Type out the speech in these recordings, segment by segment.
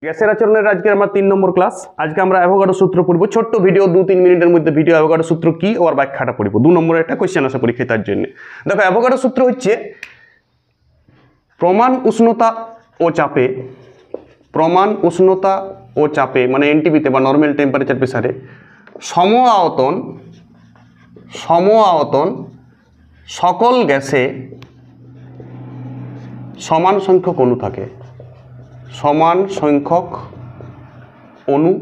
গ্যাসের আচরণের আজকে আমরা 3 নম্বর ক্লাস। আজকে আমরা অ্যাভোগাড্রো সূত্র পড়ব। ছোট্ট ভিডিও 2-3 মিনিটের মধ্যে ভিডিও অ্যাভোগাড্রো সূত্র কি ওর ব্যাখ্যাটা পড়ব। 2 নম্বরের একটা কোশ্চেন আসে পরীক্ষায়, তার জন্য দেখো অ্যাভোগাড্রো সূত্র হচ্ছে প্রমাণ উষ্ণতা ও চাপে মানে এনটিপিতে বা নর্মাল টেম্পারেচার প্রেসারে সম আয়তন সকল গ্যাসে সমান সংখ্যক অণু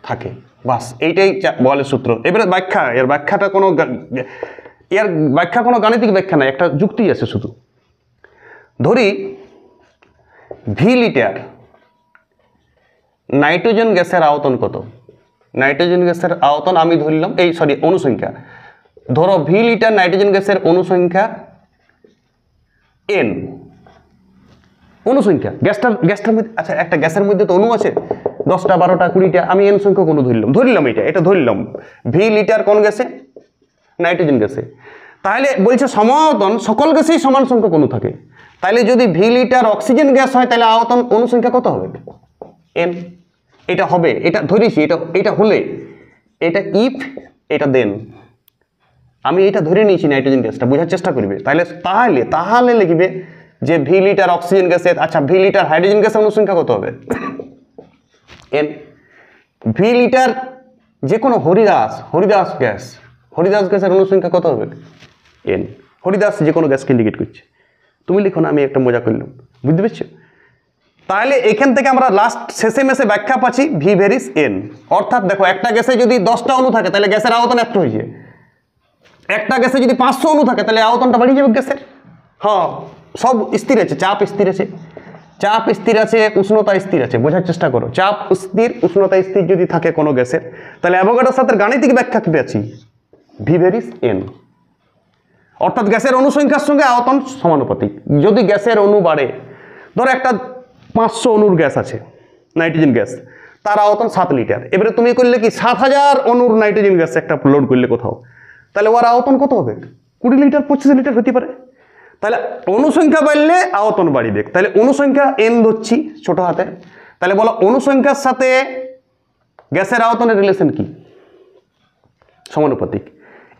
থাকে, বাস এইটাই বয়লের সূত্র। এবারে ব্যাখ্যা, এর ব্যাখ্যাটা কোনো গাণিতিক ব্যাখ্যা নাই, একটা যুক্তি আছে শুধু। ধরি ভি লিটার নাইট্রোজেন গ্যাসের আয়তন কত? নাইট্রোজেন গ্যাসের আয়তন আমি ধরলাম, অনুসংখ্যা ধরো ভি লিটার নাইট্রোজেন গ্যাসের অনুসংখ্যা এন। অনুসংখ্যা গ্যাসটার মধ্যে, আচ্ছা একটা গ্যাসের মধ্যে তো অণু আছে 10টা 12টা 20টা, আমি এন সংখ্যক অণু ধরলাম এটা ধরলাম ভি লিটার কোন গ্যাসে? নাইট্রোজেন গ্যাসে। তাহলে বলছে সমায়তন সকল গ্যাসেই সমান সংখ্যক অণু থাকে। তাহলে যদি ভি লিটার অক্সিজেন গ্যাস হয় তাহলে আয়তন অনুসংখ্যা কত হবে? এন। এটা হবে, এটা ধরেছি, এটা হলে, এটা ইফ, এটা দেন। আমি এটা ধরে নিয়েছি নাইট্রোজেন গ্যাসটা, বোঝার চেষ্টা করবে। তাহলে লিখবে যে ভি লিটার অক্সিজেন গ্যাসের, আচ্ছা ভি লিটার হাইড্রোজেন গ্যাসের অনুসংখ্যা কত হবে? এন। ভি লিটার যে কোনো হরিদাস গ্যাসের অনুসংখ্যা কত হবে? এন। হরিদাস যে কোনো গ্যাসকে ইন্ডিকেট করছে, তুমি লিখো না, আমি একটা মজা করলাম, বুঝতে পেরেছো? তাহলে এখান থেকে আমরা লাস্ট শেষে মেশে ব্যাখ্যা পাচ্ছি ভি ভেরিস এন। অর্থাৎ দেখো একটা গ্যাসে যদি 10টা অণু থাকে তাহলে গ্যাসের আয়তন একটা হয়েছে, একটা গ্যাসে যদি 500 অণু থাকে তাহলে আয়তনটা বাড়িয়ে যাবে গ্যাসের। হ্যাঁ, সব স্থির আছে, চাপ স্থির আছে, উষ্ণতা স্থির আছে। বোঝার চেষ্টা করো, চাপ স্থির, উষ্ণতা স্থির যদি থাকে কোনো গ্যাসের, তাহলে অ্যাভোগাড্রোর সাথে গাণিতিক ব্যাখ্যা কি পেয়েছি? V ভেরিস N. অর্থাৎ গ্যাসের অনুসংখ্যার সঙ্গে আয়তন সমানুপাতিক। যদি গ্যাসের অণু বাড়ে, ধরো একটা 500 অণুর গ্যাস আছে নাইট্রোজেন গ্যাস, তার আয়তন 7 লিটার। এবারে তুমি করলে কি 7000 অণুর নাইট্রোজেন গ্যাস একটা লোড করলে কোথাও, তাহলে ওর আয়তন কত হবে? 20 লিটার 25 লিটার হতে পারে। তাহলে অনুসংখ্যা বাড়লে আয়তন বাড়িবে। তাহলে অনুসংখ্যা এন ধরছি ছোট হাতে। তাহলে বলো অনুসংখ্যার সাথে গ্যাসের আয়তনের রিলেশন কি? সমানুপাতিক।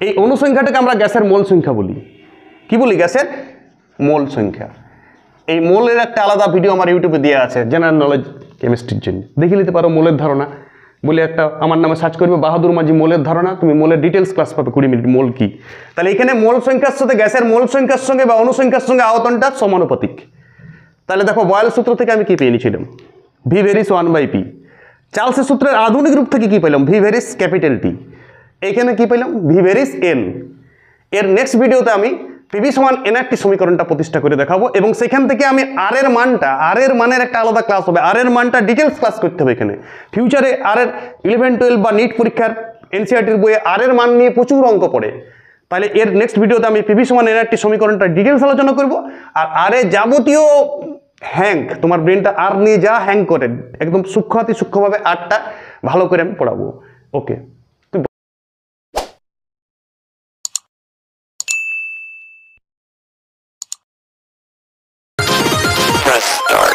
এই অনুসংখ্যাটাকে আমরা গ্যাসের মোল সংখ্যা বলি। কি বলি? গ্যাসের মোল সংখ্যা। এই মোলের একটা আলাদা ভিডিও আমার ইউটিউবে দেওয়া আছে জেনারেল নলেজ কেমিস্ট্রির জন্য, দেখে নিতে পারো। মোলের ধারণা বলে একটা আমার নামে সার্চ করবে, বাহাদুর মাঝি মোলের ধারণা, তুমি মোলের ডিটেলস ক্লাস পাবে 20 মিনিট। মোল কি? তাহলে এখানে মোল সংখ্যার সাথে গ্যাসের মোল সংখ্যার সঙ্গে বা অনুসংখ্যার সঙ্গে আয়তনটা সমানুপাতিক। তাহলে দেখো বয়েল সূত্র থেকে আমি কি পেয়ে নিয়েছিলাম? V ভেরিস 1/P। চার্লসের সূত্রের আধুনিক রূপ থেকে কি পেলাম? V ভেরিস capital T. এখানে কি পেলাম? V ভেরিস N. এর নেক্সট ভিডিওতে আমি পিভি সমান এনআরটি সমীকরণটা প্রতিষ্ঠা করে দেখাবো, এবং সেখান থেকে আমি আর এর মানের একটা আলাদা ক্লাস হবে। আর এর মানটা ডিটেলস ক্লাস করতে হবে। এখানে ফিউচারে আর এর 11, 12 বা নিট পরীক্ষার এনসিআরটির বইয়ে আর এর মান নিয়ে প্রচুর অঙ্ক পড়ে। তাহলে এর নেক্সট ভিডিওতে আমি পিভি সমান এনআরটি সমীকরণটা ডিটেলস আলোচনা করব। আর আর এর যাবতীয় তোমার ব্রেনটা আর নিয়ে যা হ্যাং করে একদম সূক্ষ্মভাবে আরটা ভালো করে আমি পড়াবো। ওকে। Press start.